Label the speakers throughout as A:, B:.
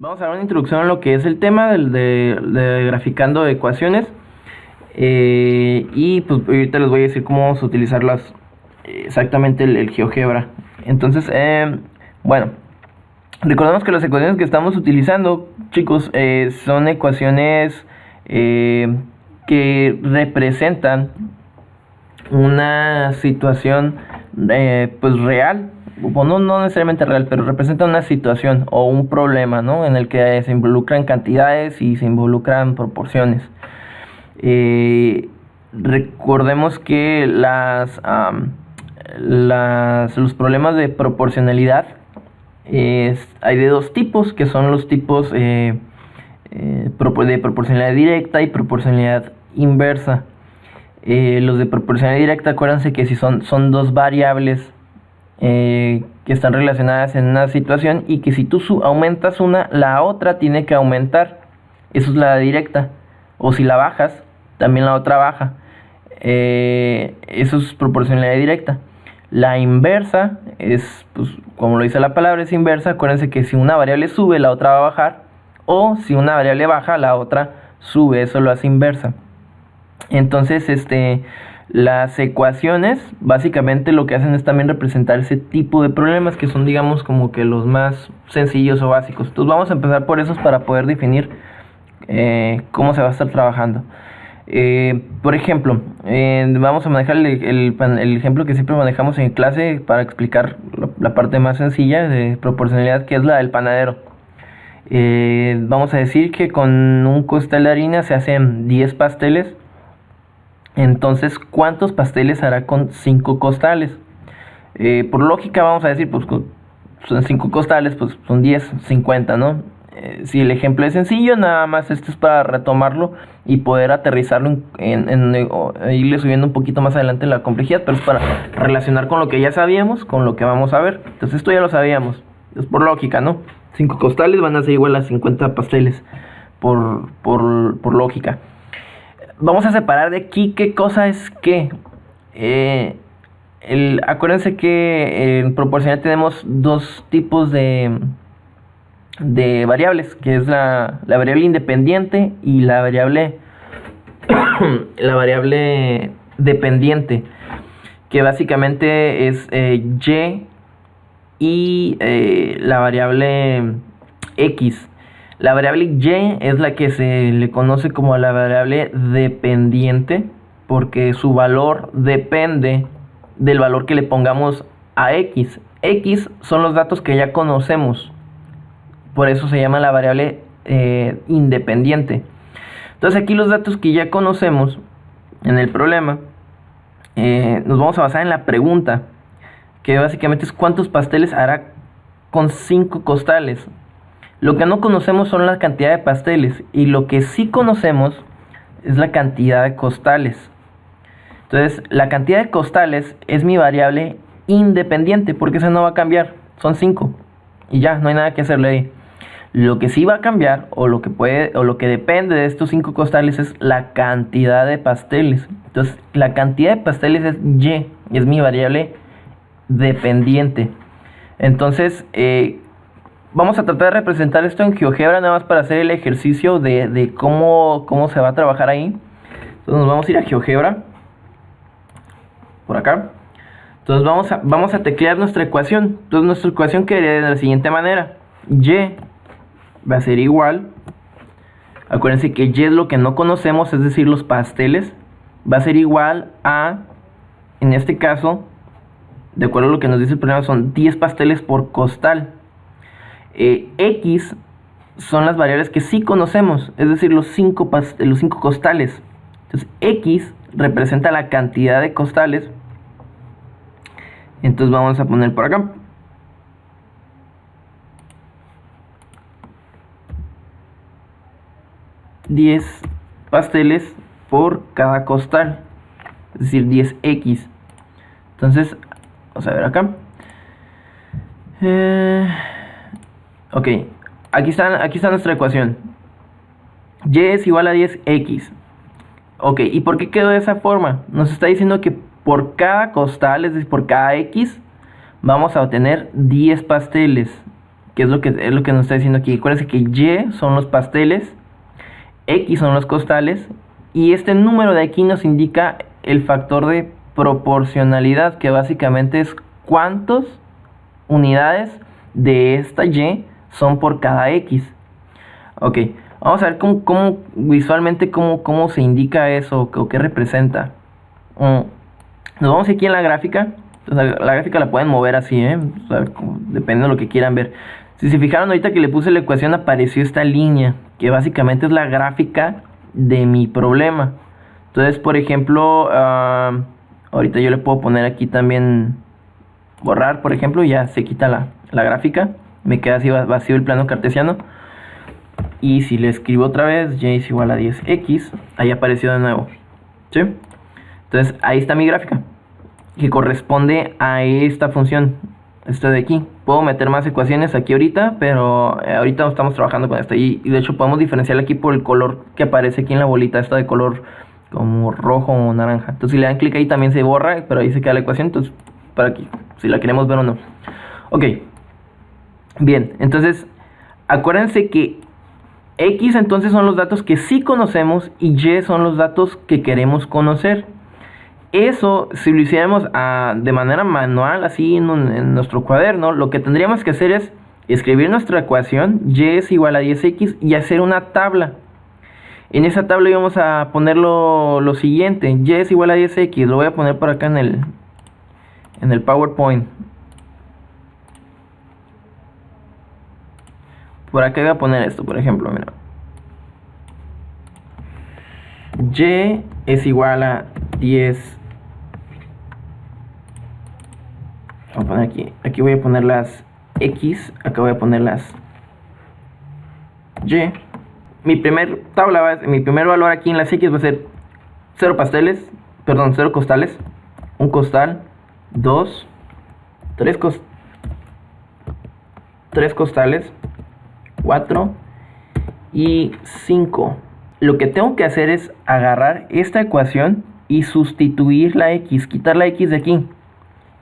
A: Vamos a dar una introducción a lo que es el tema de graficando ecuaciones. Y pues ahorita les voy a decir cómo vamos a utilizarlas exactamente el GeoGebra. Entonces, bueno, recordemos que las ecuaciones que estamos utilizando, chicos, son ecuaciones que representan una situación pues real. Bueno, no necesariamente real, pero representa una situación o un problema, ¿no? En el que se involucran cantidades y se involucran proporciones. Recordemos que los problemas de proporcionalidad hay de dos tipos, que son los tipos de proporcionalidad directa y proporcionalidad inversa. Los de proporcionalidad directa, acuérdense que si son dos variables que están relacionadas en una situación y que si tú aumentas una, la otra tiene que aumentar. Eso es la directa. O si la bajas, también la otra baja. Eso es proporcionalidad directa. La inversa es, pues, como lo dice la palabra, es inversa. Acuérdense que si una variable sube, la otra va a bajar. O si una variable baja, la otra sube. Eso lo hace inversa. Entonces, las ecuaciones básicamente lo que hacen es también representar ese tipo de problemas que son, digamos, como que los más sencillos o básicos. Entonces vamos a empezar por esos para poder definir cómo se va a estar trabajando. Por ejemplo, vamos a manejar el ejemplo que siempre manejamos en clase para explicar la parte más sencilla de proporcionalidad, que es la del panadero. Vamos a decir que con un costal de harina se hacen 10 pasteles. Entonces, ¿cuántos pasteles hará con 5 costales? Por lógica vamos a decir, pues son 5 costales, pues son 10, 50, ¿no? Si el ejemplo es sencillo, nada más esto es para retomarlo y poder aterrizarlo irle subiendo un poquito más adelante la complejidad, pero es para relacionar con lo que ya sabíamos, con lo que vamos a ver. Entonces esto ya lo sabíamos, es por lógica, ¿no? 5 costales van a ser igual a 50 pasteles, por lógica. Vamos a separar de aquí qué cosa es qué. Acuérdense que en proporcionalidad tenemos dos tipos de variables, que es la variable independiente y la variable dependiente, que básicamente es y y la variable x. La variable y es la que se le conoce como la variable dependiente, porque su valor depende del valor que le pongamos a x. X son los datos que ya conocemos, por eso se llama la variable independiente. Entonces aquí los datos que ya conocemos en el problema, nos vamos a basar en la pregunta, que básicamente es cuántos pasteles hará con 5 costales. Lo que no conocemos son la cantidad de pasteles, y lo que sí conocemos es la cantidad de costales. Entonces, la cantidad de costales es mi variable independiente, porque esa no va a cambiar, son 5 y ya, no hay nada que hacerle ahí. Lo que sí va a cambiar, o lo que depende de estos 5 costales, es la cantidad de pasteles. Entonces, la cantidad de pasteles es y es mi variable dependiente. Entonces, vamos a tratar de representar esto en GeoGebra, nada más para hacer el ejercicio de cómo se va a trabajar ahí. Entonces nos vamos a ir a GeoGebra, por acá. Entonces vamos a teclear nuestra ecuación. Entonces nuestra ecuación quedaría de la siguiente manera: y va a ser igual, acuérdense que y es lo que no conocemos, es decir, los pasteles, va a ser igual a, en este caso, de acuerdo a lo que nos dice el problema, son 10 pasteles por costal. X son las variables que sí conocemos, es decir, los 5 costales. Entonces X representa la cantidad de costales. Entonces vamos a poner por acá 10 pasteles por cada costal, es decir, 10x. Entonces vamos a ver acá. Ok, aquí está nuestra ecuación. Y es igual a 10x. Ok, ¿y por qué quedó de esa forma? Nos está diciendo que por cada costal, es decir, por cada x, vamos a obtener 10 pasteles. que es lo que nos está diciendo aquí. Acuérdense que Y son los pasteles, X son los costales, y este número de aquí nos indica el factor de proporcionalidad, que básicamente es cuántas unidades de esta Y son por cada X. Ok, vamos a ver cómo visualmente cómo se indica eso o qué representa. Nos vamos aquí en la gráfica. Entonces, la gráfica la pueden mover así, o sea, depende de lo que quieran ver. Si se fijaron ahorita que le puse la ecuación, apareció esta línea, que básicamente es la gráfica de mi problema. Entonces, por ejemplo, ahorita yo le puedo poner aquí también borrar, por ejemplo, ya se quita la gráfica. Me queda así vacío el plano cartesiano. Y si le escribo otra vez, y es igual a 10x, ahí apareció de nuevo, ¿sí? Entonces, ahí está mi gráfica, que corresponde a esta función, esta de aquí. Puedo meter más ecuaciones aquí ahorita, pero ahorita estamos trabajando con esta. Y de hecho podemos diferenciar aquí por el color que aparece aquí en la bolita, esta de color como rojo o naranja. Entonces si le dan clic ahí también se borra, pero ahí se queda la ecuación. Entonces para aquí, si la queremos ver o no. Ok, bien, entonces acuérdense que X entonces son los datos que sí conocemos y Y son los datos que queremos conocer. Eso, si lo hiciéramos de manera manual, así en nuestro cuaderno, lo que tendríamos que hacer es escribir nuestra ecuación, Y es igual a 10x, y hacer una tabla. En esa tabla íbamos a poner lo siguiente: Y es igual a 10x, lo voy a poner por acá en el PowerPoint. Por acá voy a poner esto, por ejemplo, mira. Y es igual a 10. Voy a poner aquí voy a poner las X, acá voy a poner las Y. Mi primer valor aquí en las X va a ser 0 pasteles, perdón, 0 costales, un costal, 2, 3 costales, 4 y 5. Lo que tengo que hacer es agarrar esta ecuación y sustituir la X, quitar la X de aquí.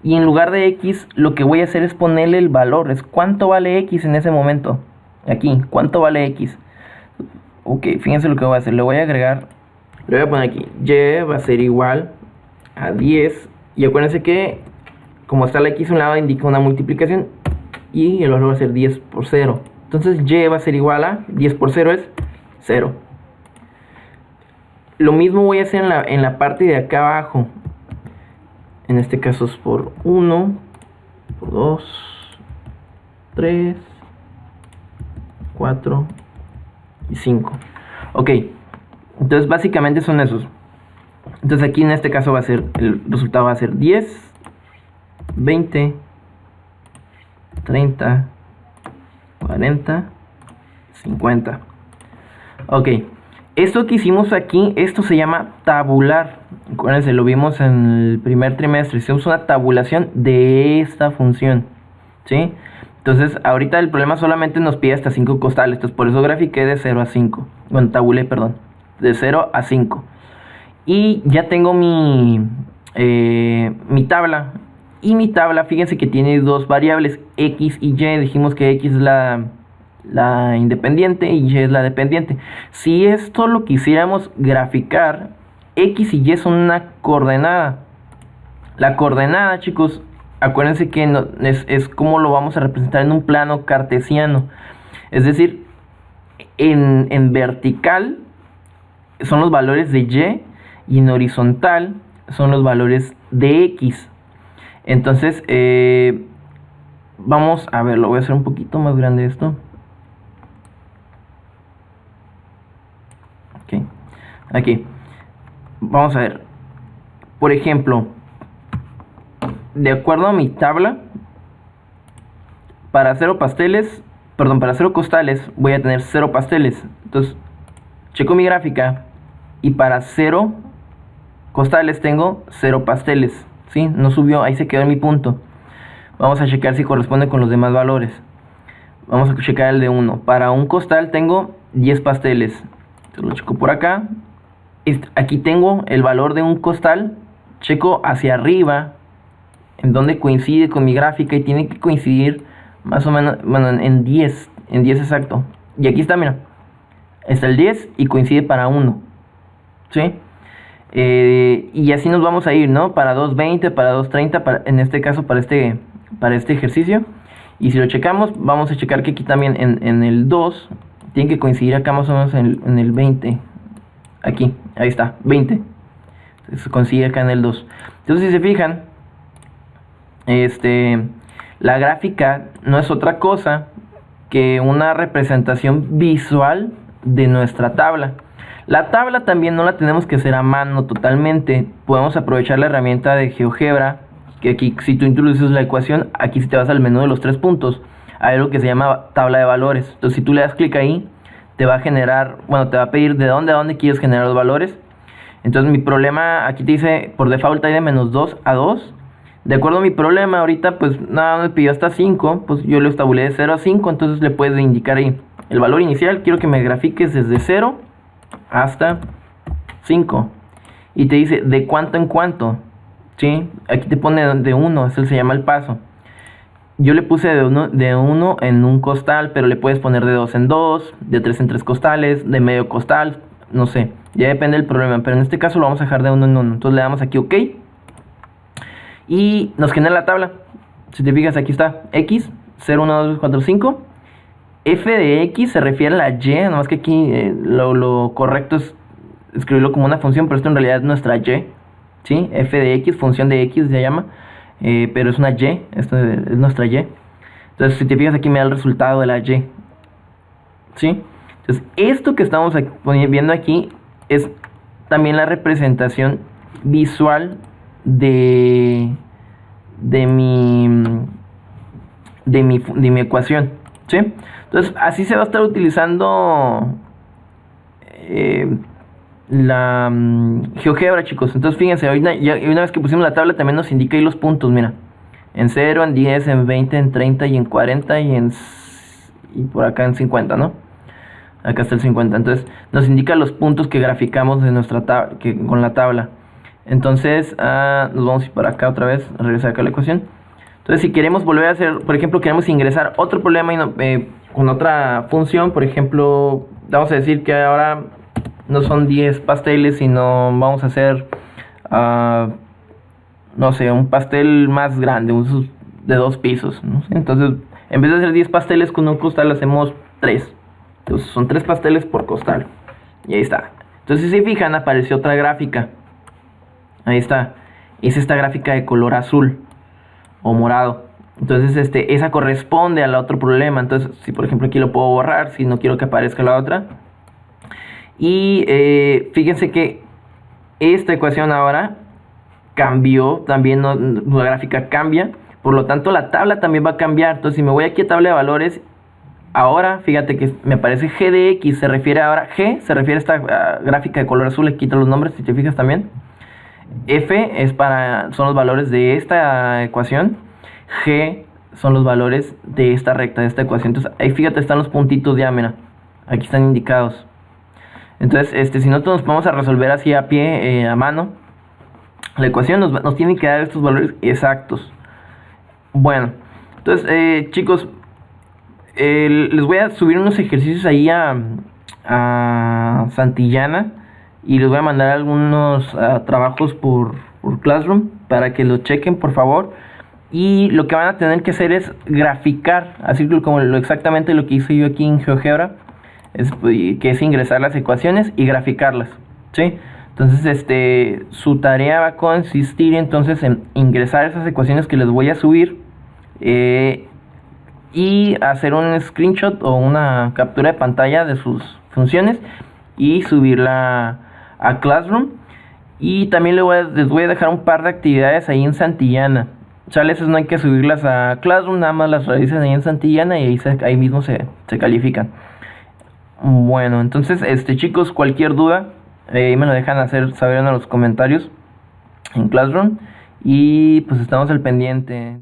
A: Y en lugar de X, lo que voy a hacer es ponerle el valor. Es cuánto vale X en ese momento. Aquí, cuánto vale X. Ok, fíjense lo que voy a hacer. Le voy a agregar, le voy a poner aquí, Y va a ser igual a 10. Y acuérdense que, como está la X a un lado, indica una multiplicación. Y el valor va a ser 10 por 0. Entonces Y va a ser igual a 10 por 0 es 0. Lo mismo voy a hacer en la parte de acá abajo. En este caso es por 1, por 2, 3, 4 y 5. Ok, entonces básicamente son esos. Entonces aquí en este caso va a ser, el resultado va a ser 10, 20, 30, 40, 50. Ok, esto que hicimos aquí, esto se llama tabular. Acuérdense, lo vimos en el primer trimestre. Hicimos una tabulación de esta función, ¿sí? Entonces, ahorita el problema solamente nos pide hasta 5 costales. Entonces, por eso grafiqué de 0 a 5. Bueno, tabulé, perdón. De 0 a 5. Y ya tengo mi tabla. Y mi tabla, fíjense que tiene dos variables, X y Y. Dijimos que X es la independiente y Y es la dependiente. Si esto lo quisiéramos graficar, X y Y son una coordenada. La coordenada, chicos, acuérdense que es como lo vamos a representar en un plano cartesiano. Es decir, en vertical son los valores de Y en horizontal son los valores de X. Entonces, vamos a ver, lo voy a hacer un poquito más grande esto. Ok, aquí. Vamos a ver. Por ejemplo, de acuerdo a mi tabla, para 0 costales voy a tener 0 pasteles. Entonces, checo mi gráfica y para 0 costales tengo 0 pasteles. ¿Sí? No subió, ahí se quedó en mi punto. Vamos a checar si corresponde con los demás valores. Vamos a checar el de 1. Para un costal tengo 10 pasteles. Entonces lo checo por acá. Aquí tengo el valor de un costal. Checo hacia arriba, en donde coincide con mi gráfica, y tiene que coincidir más o menos, bueno, en 10 exacto. Y aquí está, mira, está el 10 y coincide para 1, ¿sí? Y así nos vamos a ir, ¿no? Para 2.20, para 2.30, en este caso para este ejercicio. Y si lo checamos, vamos a checar que aquí también en el 2 tiene que coincidir acá más o menos en el 20. Aquí, ahí está, 20. Se consigue acá en el 2. Entonces, si se fijan, la gráfica no es otra cosa que una representación visual de nuestra tabla. La tabla también no la tenemos que hacer a mano totalmente. Podemos aprovechar la herramienta de GeoGebra, que aquí si tú introduces la ecuación, aquí si te vas al menú de los 3 puntos, hay algo que se llama tabla de valores. Entonces si tú le das clic ahí, te va a generar, bueno, te va a pedir de dónde a dónde quieres generar los valores. Entonces mi problema, aquí te dice, por default hay de menos 2 a 2. De acuerdo a mi problema, ahorita pues nada, me pidió hasta 5, pues yo lo estabulé de 0 a 5, entonces le puedes indicar ahí el valor inicial. Quiero que me grafiques desde 0 hasta 5. Y te dice de cuánto en cuánto, ¿sí? Aquí te pone de 1, eso se llama el paso. Yo le puse de 1 en un costal, pero le puedes poner de 2 en 2, de 3 en 3 costales, de medio costal, no sé. Ya depende del problema, pero en este caso lo vamos a dejar de 1 en 1. Entonces le damos aquí OK. Y nos genera la tabla. Si te fijas, aquí está X, 0, 1, 2, 3, 4, 5. F de X se refiere a la Y, nomás que aquí lo correcto es escribirlo como una función, pero esto en realidad es nuestra Y, ¿sí? F de X, función de X se llama, pero es una Y, esto es nuestra Y. Entonces si te fijas aquí me da el resultado de la Y, ¿sí? Entonces esto que estamos viendo aquí es también la representación visual de mi ecuación, ¿sí? Entonces así se va a estar utilizando la GeoGebra, chicos. Entonces fíjense, una vez que pusimos la tabla también nos indica ahí los puntos, mira, en 0, en 10, en 20, en 30 y en 40 y por acá en 50, ¿no? Acá está el 50. Entonces nos indica los puntos que graficamos de nuestra tabla, con la tabla. Entonces nos vamos a ir para acá otra vez, a regresar acá a la ecuación. Entonces si queremos volver a hacer, por ejemplo, queremos ingresar otro problema con otra función, por ejemplo, vamos a decir que ahora no son 10 pasteles, sino vamos a hacer, no sé, un pastel más grande, de 2 pisos, ¿no? Entonces, en vez de hacer 10 pasteles con un costal, hacemos 3. Entonces, son 3 pasteles por costal. Y ahí está. Entonces, si se fijan, apareció otra gráfica. Ahí está. Es esta gráfica de color azul o morado. Entonces, esa corresponde al otro problema. Entonces, si por ejemplo aquí lo puedo borrar, si no quiero que aparezca la otra. Y fíjense que esta ecuación ahora cambió, también la gráfica cambia, por lo tanto la tabla también va a cambiar. Entonces si me voy aquí a tabla de valores, ahora fíjate que me aparece G de X, se refiere ahora, G se refiere a esta gráfica de color azul, le quito los nombres si te fijas también. F son los valores de esta ecuación, G son los valores de esta recta, de esta ecuación. Entonces ahí fíjate, están los puntitos ya, mira, aquí están indicados. Entonces, si nosotros nos vamos a resolver así a pie, a mano, la ecuación nos tiene que dar estos valores exactos. Bueno, entonces, chicos, les voy a subir unos ejercicios ahí a Santillana y les voy a mandar algunos trabajos por Classroom para que los chequen, por favor. Y lo que van a tener que hacer es graficar, así como exactamente lo que hice yo aquí en GeoGebra. Que es ingresar las ecuaciones y graficarlas, ¿sí? Entonces, su tarea va a consistir entonces en ingresar esas ecuaciones que les voy a subir y hacer un screenshot o una captura de pantalla de sus funciones y subirla a Classroom. Y también les voy a dejar un par de actividades ahí en Santillana. ¿Sale? Esas no hay que subirlas a Classroom, nada más las realizan ahí en Santillana y ahí mismo se califican. Bueno, entonces, chicos, cualquier duda, me lo dejan saber en los comentarios en Classroom. Y pues estamos al pendiente.